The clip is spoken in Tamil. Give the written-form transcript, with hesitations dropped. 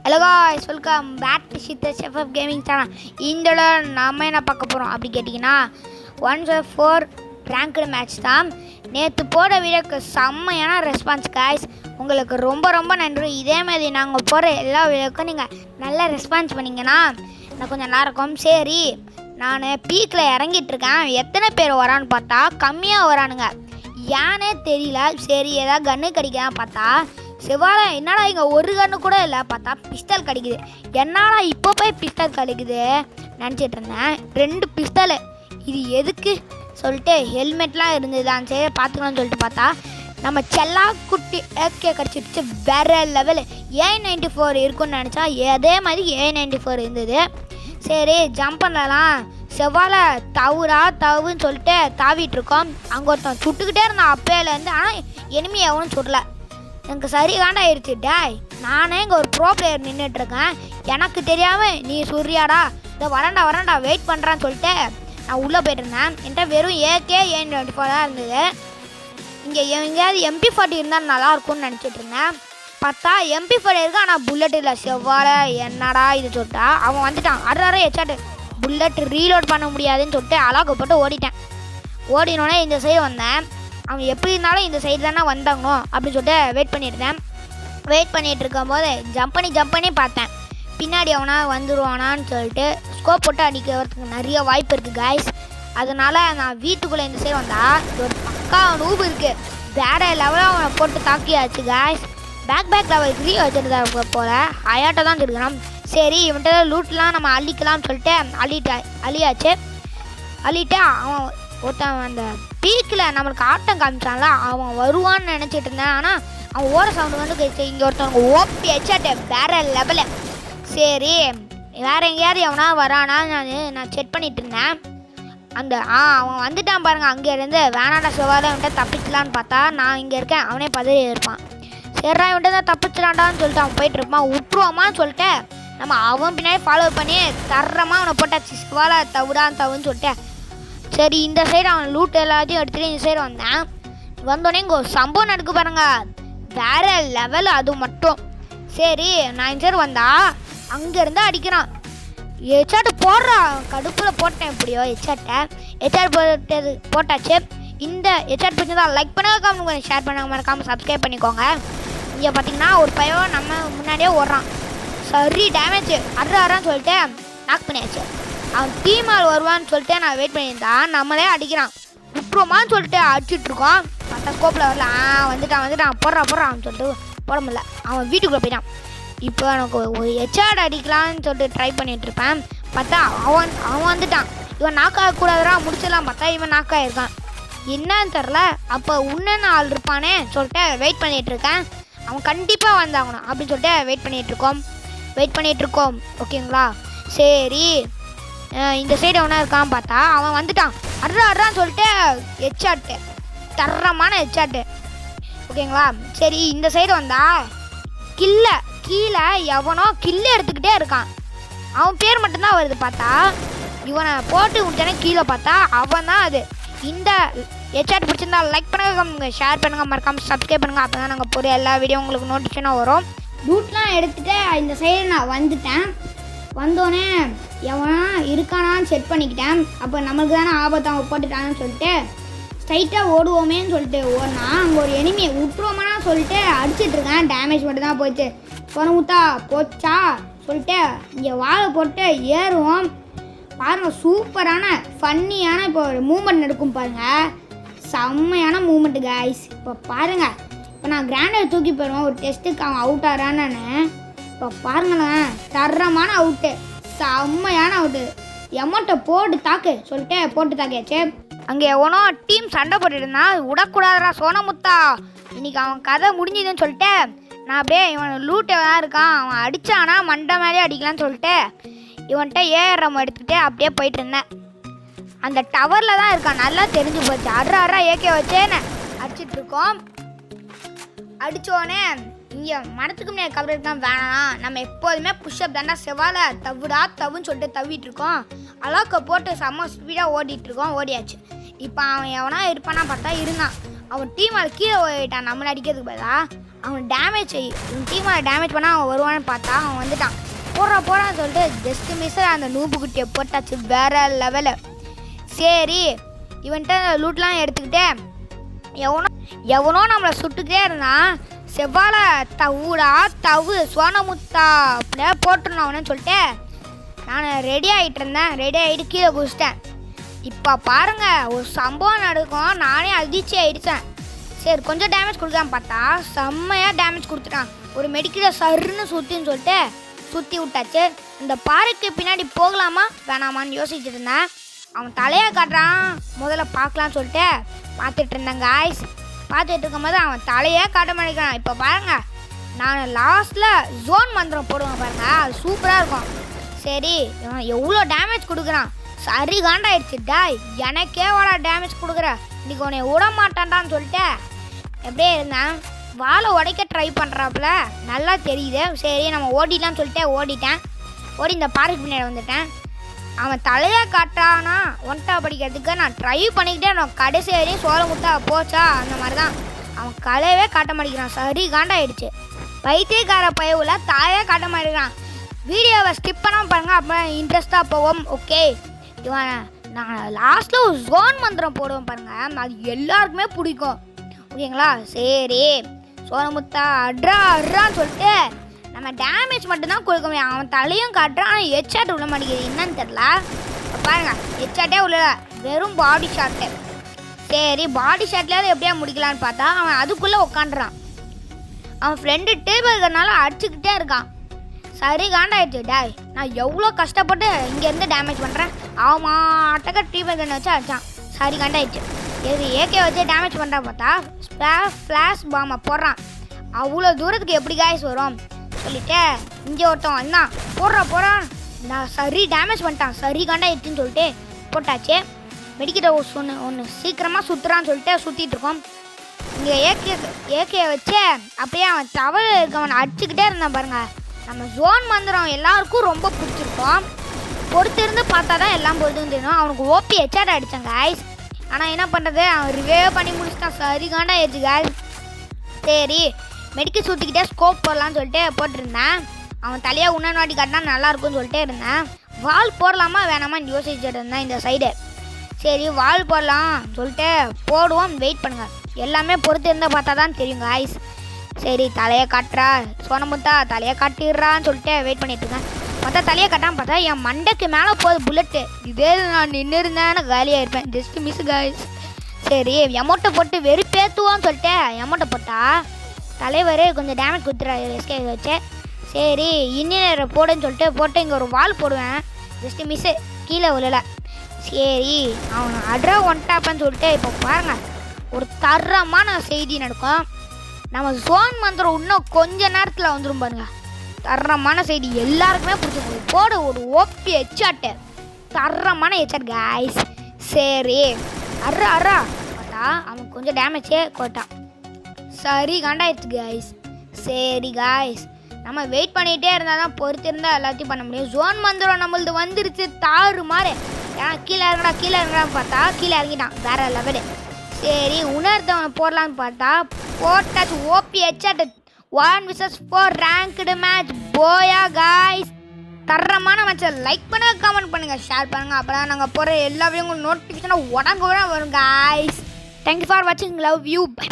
Hello guys, welcome back to Siddhar's FF gaming channel. இந்த நம்ம என்ன பார்க்க போகிறோம் அப்படி கேட்டிங்கன்னா 1v4 ரேங்க்டு மேட்ச் தான். நேற்று போட வீடியோக்கு செம்மையான ரெஸ்பான்ஸ் காய்ஸ். உங்களுக்கு ரொம்ப ரொம்ப நன்றி. இதே மாதிரி நாங்கள் போகிற எல்லா வீடியோக்கும் நீங்கள் நல்லா ரெஸ்பான்ஸ் பண்ணிங்கன்னா நான் கொஞ்சம் நல்லா இருக்கும். சரி, நான் பீக்கில் இறங்கிட்டுருக்கேன். எத்தனை பேர் வரான்னு பார்த்தா கம்மியாக வரானுங்க, ஏன்னே தெரியல. சரி, ஏதாவது கன்று கிடைக்கான்னு பார்த்தா செவ்வாழை என்னடா இங்கே ஒரு கன்று கூட இல்லை, பார்த்தா பிஸ்டல் கிடைக்குது. என்னடா இப்போ போய் பிஸ்டல் கிடைக்குது நினச்சிட்டு இருந்தேன். 2 பிஸ்டலு, இது எதுக்கு சொல்லிட்டு ஹெல்மெட்லாம் இருந்ததுதான். சரி பார்த்துக்கலாம்னு சொல்லிட்டு பார்த்தா நம்ம செல்லா குட்டி ஏகே கிடச்சிடுச்சு. வேற லெவலு. A94 இருக்குன்னு நினச்சா அதே மாதிரி A94 இருந்தது. சரி ஜம்ப் பண்ணலாம். செவ்வாழை தவுன்னு சொல்லிட்டு தாவிட்டுருக்கோம். அங்கே ஒருத்தன் சுட்டுக்கிட்டே இருந்தான் அப்பையிலேருந்து. ஆனால் எனிமி எவனும் சுடலை. எனக்கு சரி காண்டாயிருச்சு. டேய், நானே இங்கே ஒரு ப்ரோ பிளேயர் நின்றுட்டுருக்கேன், எனக்கு தெரியாமல் நீ சுரியாடா, இதை வரண்டா வெயிட் பண்ணுறான்னு சொல்லிட்டு நான் உள்ளே போயிட்டுருந்தேன். என்கிட்ட வெறும் A94 தான் இருந்தது. இங்கே எங்கேயாவது MP40 இருந்தால் நல்லாயிருக்கும்னு நினச்சிட்டு இருந்தேன். பார்த்தா MP40 இருக்கு, ஆனால் புல்லட் இல்லை. செவ்வாழை என்னடா இது சொல்லிட்டா அவன் வந்துட்டான். அடுறாரே எச்சாட்டு புல்லட் ரீலோட் பண்ண முடியாதுன்னு சொல்லிட்டு அலாக்கு போட்டு ஓடிட்டேன். ஓடினோடனே இந்த சைடு வந்தேன். அவன் எப்படி இருந்தாலும் இந்த சைடு தானே வந்தாங்கணும் அப்படின்னு சொல்லிட்டு வெயிட் பண்ணிகிட்டு இருக்கும்போது ஜம்ப் பண்ணி பார்த்தேன். பின்னாடி அவனா வந்துடுவானான்னு சொல்லிட்டு ஸ்கோப் போட்டு அடிக்கிறதுக்கு நிறைய வாய்ப்பு இருக்குது காய்ஸ். அதனால் நான் வீட்டுக்குள்ளே இந்த சைடு வந்தால் ஒரு பக்கா நூபு இருக்குது. வேற லெவலாக அவனை போட்டு தாக்கியாச்சு காய்ஸ். பேக் லெவல் 3 வச்சுட்டு போல ஹயாட்டை தான் இருக்கணும். சரி, இவன்கிட்ட லூட்லாம் நம்ம அள்ளிக்கலாம்னு சொல்லிட்டு அள்ளிட்டு அவன் ஒருத்தன் அந்த பீக்கில் நம்மளுக்கு ஆட்டம் காமிச்சான்ல, அவன் வருவான்னு நினச்சிட்டு இருந்தேன். ஆனால் அவன் ஓர சவுண்டு வந்து இங்கே ஒருத்தவங்க ஓப்பி வச்சாட்டே வேற லெவலு. சரி, வேற எங்கேயாவது எவனா வரானா நான் செக் பண்ணிட்டு இருந்தேன். அவன் வந்துட்டான் பாருங்க. அங்கேருந்து வேணாண்டா செவ்வாழை இவன்கிட்ட தப்பிச்சலான்னு பார்த்தா நான் இங்கே இருக்கேன். அவனே பதறி இருப்பான். சரிடா இவன்கிட்ட தான் தப்பிச்சலான்டான்னு சொல்லிட்டு அவன் போயிட்டு இருப்பான். விட்டுருவாமான்னு சொல்லிட்டு நம்ம அவன் பின்னாடி ஃபாலோ பண்ணி தர்றமாக அவனை போட்டாச்சு. செவ்வாழை தவுன்னு சொல்லிட்டு சரி இந்த சைடு அவன் லூட் எல்லாத்தையும் எடுத்துகிட்டு இந்த சைடு வந்தோடனே இங்கே ஒரு சம்பவம் நடக்கு பாருங்க, வேற லெவல் அது மட்டும். சரி, நான் இந்த சைடு வந்தா அங்கேருந்து அடிக்கிறான். எச்சாட்டு போடுறான். கடுப்பில் போட்டேன் எப்படியோ எச்சாட்டு போட்டாச்சு. இந்த எச்சாட் பிடிச்சதா லைக் பண்ணுங்க, கமெண்ட் பண்ணி ஷேர் பண்ணுங்க, மறக்காமல் சப்ஸ்கிரைப் பண்ணிக்கோங்க. இங்கே பார்த்தீங்கன்னா ஒரு பையன் நம்ம முன்னாடியே ஓடுறான். சரி டேமேஜ் அடுறான்னு சொல்லிட்டு நாக் பண்ணியாச்சு. அவன் டீம் ஆள் வருவான்னு சொல்லிட்டு நான் வெயிட் பண்ணியிருந்தான். நம்மளே அடிக்கிறான். விட்டுருமான்னு சொல்லிட்டு அடிச்சுட்ருக்கோம். மற்ற ஸ்கோப்பில் வரல. வந்துட்டான் போடுறான்னு சொல்லிட்டு போட முடியல. அவன் வீட்டுக்குள்ளே போயிட்டான். இப்போ எனக்கு ஒரு ஹெச்ஆர் அடிக்கலான்னு சொல்லிட்டு ட்ரை பண்ணிகிட்ருப்பேன். பார்த்தா அவன் வந்துட்டான். இவன் நாக்காகக்கூடாதுரா முடிச்சிடலாம் பார்த்தா இவன் நாக்காயிருக்கான். என்னன்னு தெரில. அப்போ உன்னன்னு ஆள் இருப்பானே சொல்லிட்டு வெயிட் பண்ணிகிட்ருக்கேன். அவன் கண்டிப்பாக வந்தாகணும் அப்படின்னு சொல்லிட்டு வெயிட் பண்ணிகிட்ருக்கோம். ஓகேங்களா? சரி, இந்த சைடு அவனா இருக்கான்னு பார்த்தா அவன் வந்துட்டான். அடுறான்னு சொல்லிட்டு ஹெச்ஆட்டு தரமான ஹெச்ஆட்டு. ஓகேங்களா? சரி, இந்த சைடு வந்தா கீழே எவனோ கில்லு எடுத்துக்கிட்டே இருக்கான். அவன் பேர் மட்டும்தான் வருது. பார்த்தா இவனை போட்டு விட்டானே கீழே பார்த்தா அவன் தான் அது. இந்த ஹெச்ஆட் பிடிச்சிருந்தா லைக் பண்ணுங்க, ஷேர் பண்ணுங்க, மறக்காமல் சப்ஸ்கிரைப் பண்ணுங்கள். அப்போ தான் நாங்கள் போகிற எல்லா வீடியோ உங்களுக்கு நோட்டிஃபிகேஷனாக வரும். ரூட்லாம் எடுத்துகிட்டு இந்த சைடு நான் வந்துட்டேன். வந்தோடனே எவனா இருக்கானான்னு செக் பண்ணிக்கிட்டேன். அப்போ நம்மளுக்கு தானே ஆபத்து அவன் போட்டுட்டான்னு சொல்லிட்டு ஸ்ட்ரைட்டாக ஓடுவோமேன்னு சொல்லிட்டு ஓடினா அங்கே ஒரு எனிமி விட்டுருவோமானா சொல்லிட்டு அடிச்சிட்ருக்கேன். டேமேஜ் மட்டும் தான் போச்சு. பொறமுத்தா போச்சா சொல்லிட்டு இங்கே வாழை போட்டு ஏறுவோம். பாருங்கள், சூப்பரான ஃபன்னியான இப்போ ஒரு மூமெண்ட் நடக்கும் பாருங்கள். செம்மையான மூமெண்ட்டு காய்ஸ். இப்போ பாருங்கள், இப்போ நான் கிராண்டர் தூக்கி போயிடுவேன் ஒரு டெஸ்ட்டுக்கு அவன் அவுட் ஆகிறான்னு. இப்போ பாருங்களேன், தரமான அவுட்டு, செம்மையான அவுட்டு. எமௌண்ட்டை போட்டு தாக்கியாச்சு. அங்கே எவனோ டீம் சண்டை போட்டுருந்தா விடக்கூடாதுரா சோனமுத்தா, இன்னைக்கு அவன் கதை முடிஞ்சுதுன்னு சொல்லிட்டு நான் அப்படியே இவன் லூட் எதாவது இருக்கான் அவன் அடித்தானா மண்டை மேலே அடிக்கலான்னு சொல்லிட்டு இவன்கிட்ட ஏஆர்எம் எடுத்துகிட்டு அப்படியே போயிட்டு இருந்தேன். அந்த டவரில் தான் இருக்கான், நல்லா தெரிஞ்சு போச்சு. அடுறா ஏகே வச்சேன்னு அடிச்சிட்ருக்கோம். அடித்தோடனே இங்கே மரத்துக்கு முன்னாடி கவர் தான் வேணாம், நம்ம எப்போதுமே புஷ்அப் தாண்டா செவ்வாழை தவுன்னு சொல்லிட்டு தவிட்டுருக்கோம். அலாக்க போட்டு செம்ம ஸ்பீடாக ஓடிட்டுருக்கோம். ஓடியாச்சு. இப்போ அவன் எவனா இருப்பானா பார்த்தா இருந்தான். அவன் டீமால் கீழே போயிட்டான். நம்மளை அடிக்கிறதுக்கு பதிலா அவன் டேமேஜ் இவன் டீமால் டேமேஜ் பண்ணால் அவன் வருவான்னு பார்த்தா அவன் வந்துட்டான். போகிறான்னு சொல்லிட்டு ஜஸ்ட் மிஸ்ஸில் அந்த நூபு குட்டியை போட்டாச்சு. வேற லெவலு. சரி இவன்கிட்ட லூட்லாம் எடுத்துக்கிட்டே எவனோ நம்மளை சுட்டுக்கிட்டே இருந்தான். செவ்வாழ தவுடா தவு சோனமுத்தா அப்படியே போட்டுருணும் அவனு சொல்லிட்டு நான் ரெடி ஆகிட்டு இருந்தேன். ரெடி ஆகிட்டு கீழே குதிச்சிட்டேன். இப்போ பாருங்க ஒரு சம்பவம் நடக்கும். நானே அதிர்ச்சி ஆகிடுச்சேன். சரி கொஞ்சம் டேமேஜ் கொடுக்காம பார்த்தா செம்மையாக டேமேஜ் கொடுத்துட்டான். ஒரு மெடிக்கலை சருன்னு சுற்றின்னு சொல்லிட்டு சுற்றி விட்டாச்சு. இந்த பாறைக்கு பின்னாடி போகலாமா வேணாமான்னு யோசிச்சுட்டு இருந்தேன். அவன் தலையை காட்டுறான். முதல்ல பார்க்கலான்னு சொல்லிட்டு பார்த்துட்டு இருந்தேன் காய்ஸ். பார்த்துட்டு இருக்கும்போது அவன் தலையே காட்ட மாட்டேங்கிறான். இப்போ பாருங்க நான் லாஸ்ட்டில் ஜோன் மந்திரம் போடுவேன் பாருங்க. அது சூப்பராக இருக்கும். சரி இவன் எவ்வளோ டேமேஜ் கொடுக்குறான். சரி காண்டாயிடுச்சு. டாய் எனக்கே எவ்வளோ டேமேஜ் கொடுக்குற இன்னைக்கு உன்னை விட மாட்டான்டான்னு சொல்லிட்டு எப்படியே இருந்தேன். வாழை உடைக்க ட்ரை பண்ணுறாப்புல நல்லா தெரியுது. சரி நம்ம ஓடிடலான்னு சொல்லிட்டு ஓடிட்டேன். ஓடி இந்த பாறைக்கு பின்னாடி வந்துட்டேன். அவன் தலையை காட்டானா ஒன்ட்டா படிக்கிறதுக்கு நான் ட்ரை பண்ணிக்கிட்டே நான் கடைசி வரையும் சோள முட்டா போச்சா அந்த மாதிரி தான். அவன் கலையவே காட்ட மாட்டேங்கிறான். சரி காண்டாயிடுச்சு. பைத்தியக்கார பயவுல தாயே காட்ட மாட்டேங்கிறான். வீடியோவை ஸ்கிப் பண்ணாமல் பாருங்க, அப்போ இன்ட்ரெஸ்டாக போவோம். ஓகே இவன் நான் லாஸ்ட்டில் ஒரு ஜோன் மந்திரம் போடுவேன் பாருங்க. அது எல்லாருக்குமே பிடிக்கும். ஓகேங்களா? சரி சோனமுத்தா அட்ரான்னு சொல்லிட்டு நம்ம டேமேஜ் மட்டும்தான் கொடுக்க முடியும். அவன் தலையும் காட்டுறான். ஆனால் ஹெட்ஷாட் விட மாட்டேங்குது என்னன்னு தெரில. பாருங்க ஹெட்ஷாட்டே உள்ள வெறும் பாடி ஷாட்டு. சரி பாடி ஷாட்லேயாவது எப்படியா முடிக்கலான்னு பார்த்தா அவன் அதுக்குள்ளே உட்காந்துறான். அவன் ஃப்ரெண்டு டேபிள் இருக்கிறனால அடிச்சுக்கிட்டே இருக்கான். சரி காண்டாயிடுச்சு. டாய் நான் எவ்வளோ கஷ்டப்பட்டு இங்கேருந்து டேமேஜ் பண்ணுறேன். ஆமாம் அட்டக்க டேபிள் கண்ணை வச்சு அடித்தான். சரி காண்டாயிடுச்சு. எது ஏகே வச்சு டேமேஜ் பண்ணுறான் பார்த்தா ஃப்ளாஷ் பாமை போடுறான். அவ்வளோ தூரத்துக்கு எப்படி காய்ஸ் வரும் சொல்லிட்டு இங்கே ஒருத்தன் வந்தான். போடுறான் நான் சரி டேமேஜ் பண்ணிட்டான். சரி காண்டாயிடுச்சுன்னு சொல்லிட்டு போட்டாச்சு. மெடிக்கிட்ட ஒன்று சீக்கிரமாக சுற்றுறான்னு சொல்லிட்டு சுற்றிட்டு இருக்கோம். இங்கே ஏகே வச்சு அப்படியே அவன் டவல் இருக்கவன் அடிச்சுக்கிட்டே இருந்தான் பாருங்க. நம்ம ஜோன் மந்திரம் எல்லாருக்கும் ரொம்ப பிடிச்சிருக்கோம். பொறுத்திருந்து பார்த்தா தான் எல்லாம் பொறுத்து தெரியும். அவனுக்கு ஓபி ஹெட்ஷாட் அடித்தான் காய்ஸ். ஆனால் என்ன பண்ணுறது அவன் ரிவே பண்ணி முடிச்சிட்டான். சரி காண்டாயிடுச்சு காய்ஸ். சரி மெடிக்கல் சுற்றிக்கிட்டே ஸ்கோப் போடலான்னு சொல்லிட்டு போட்டிருந்தேன். அவன் தலையாக உன்னன் வாட்டி காட்டினா நல்லாயிருக்கும்னு சொல்லிட்டே இருந்தேன். வால் போடலாமா வேணாமான்னு யோசிச்சுட்டு இருந்தேன் இந்த சைடு. சரி வால் போடலாம் சொல்லிட்டு போடுவோம். வெயிட் பண்ணுங்கள், எல்லாமே பொறுத்து இருந்தால் பார்த்தா தான் தெரியும் காய்ஸ். சரி தலையை காட்டுறா சோனமுத்தா தலையை காட்டிடுறான்னு சொல்லிட்டு வெயிட் பண்ணிட்டு இருக்கேன். பார்த்தா தலையை காட்டாமல் பார்த்தா என் மண்டைக்கு மேலே போகுது புல்லட்டு. இதே நான் நின்று இருந்தேன்னு காலியாக இருப்பேன். Just miss guys. சரி எமௌண்ட்டை போட்டு வெறுப்பேற்றுவான்னு சொல்லிட்டு எமௌண்ட்டை போட்டா தலைவர் கொஞ்சம் டேமேஜ் கொடுத்துறாரு எஸ்கே வச்சு. சரி இன்ஜினியரை போடுன்னு சொல்லிட்டு போட்டு இங்கே ஒரு வால் போடுவேன். ஜஸ்ட்டு மிஸ்ஸு கீழே விழலை. சரி அவன் அட்ரா ஒன்ட்டாப்பான்னு சொல்லிட்டு இப்போ பாருங்கள் ஒரு தரமான செய்தி நடக்கும். நம்ம ஜோன் மந்திரம் இன்னும் கொஞ்ச நேரத்தில் வந்துடும் பாருங்க. தரமான செய்தி எல்லாருக்குமே பிடிச்சி போட ஒரு ஓபி ஹெட்ஷாட்டு தரமான ஹெட்ஷாட் காய்ஸ். சரி அர்ரா பார்த்தா அவன் கொஞ்சம் டேமேஜே போட்டான். சரி காண்டாயிடுச்சு காய்ஸ். சரி காய்ஸ் நம்ம வெயிட் பண்ணிகிட்டே இருந்தால் தான் பொறுத்து இருந்தால் எல்லாத்தையும் பண்ண முடியும். ஜோன் மந்திரம் நம்மளது வந்துருச்சு தாறு மாறு. ஏன்னா கீழே இறங்கடான்னு பார்த்தா கீழே இறங்கிட்டான். வேற லெவலு. சரி உணர்த்தவனை போடலான்னு பார்த்தா போட்டாச்சு. OP headshot 1 vs 4 ranked match போயா காய்ஸ். தரமான மேட்சை லைக் பண்ணுங்க, கமெண்ட் பண்ணுங்க, ஷேர் பண்ணுங்க. அப்போ தான் நாங்கள் போகிற எல்லா வீடியோங்களும் நோட்டிஃபிகேஷனாக உடம்பு வரும் காய்ஸ். தேங்க்யூ ஃபார் வாட்சிங். Love you. பை.